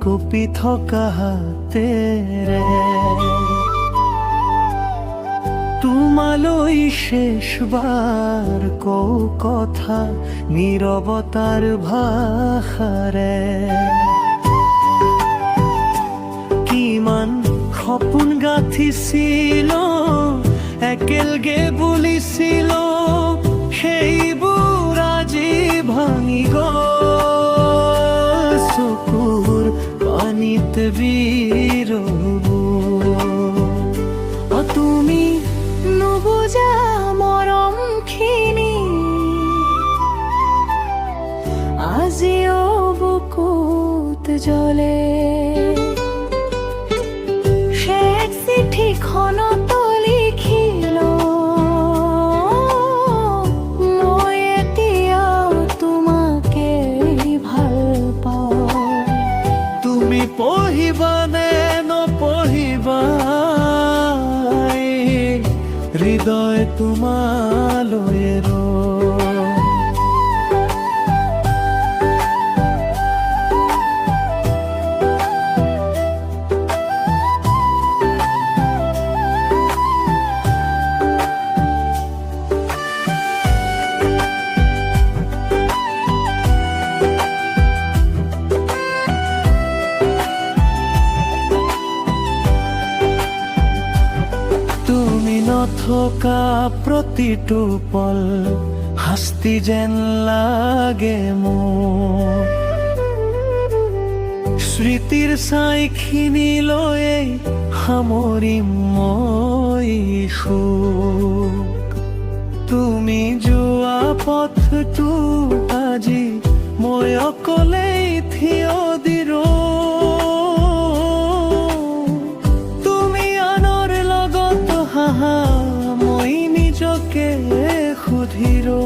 copy থকা হাতেৰে তোমালৈ শেষবাৰ কওঁ কথা নীৰৱতাৰ ভাষাৰে কিমান সপোন গাঁঠিছিলো একেলগে বুলিছিলো সেইবোৰ আজি ভাঙি গ'ল চকুৰ পানীত বিৰব তুমি নুবুজা মৰমখিনি আজিও বুকুত জ্বলে শেষ চিঠিখনতো লিখিলো মই এতিয়াও তোমাকে ভাল পাওঁ তুমি পঢ়িবানে নপঢ়িবা হৃদয় তোমালৈ থকা প্ৰতিটো পল শাস্তি যেন লাগে মোৰ স্মৃতিৰ ছাইখিনি লৈয়ে সামৰিম মই সুখ তুমি যোৱা পথটো আজি মই অকলেই থিয় দি তুমি আনৰ লগত হাহা মই নিজকে সুধিৰো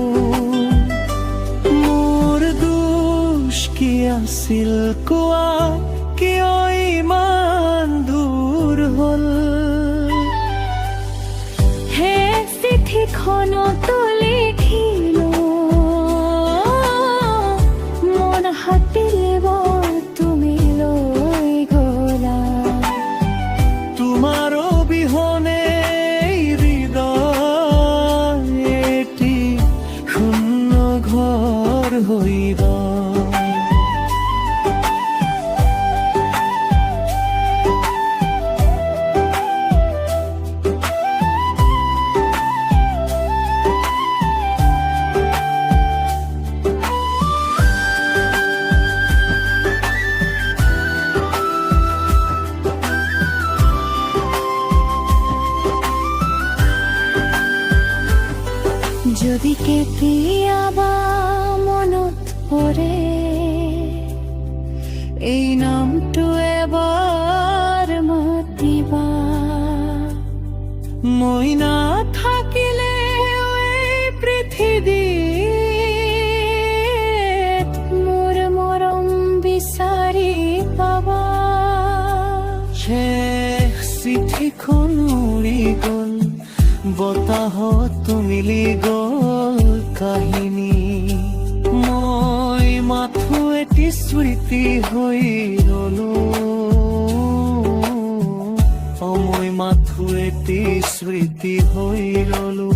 মোৰ দোষ কি আছিল কোৱা কিয় ইমান দূৰ হ'ল হে চিঠিখনতো লিখিলো মন হাতিব তুমি লৈ গ'লা তোমাৰ অবিহনে হইব যদি কেতিয়াবা মনত পৰে এই নামটো এবাৰ মাতিবা মই নাথাকিলে এই পৃথিৱীত মোৰ মৰম বিচাৰি পাবা শেষ চিঠিখন উৰি গ'ল বতাহত মিলি গ'ল কাহিনী মই মাথো এটি স্মৃতি হৈ ৰলো মই মাথো এটি স্মৃতি হৈ ৰলো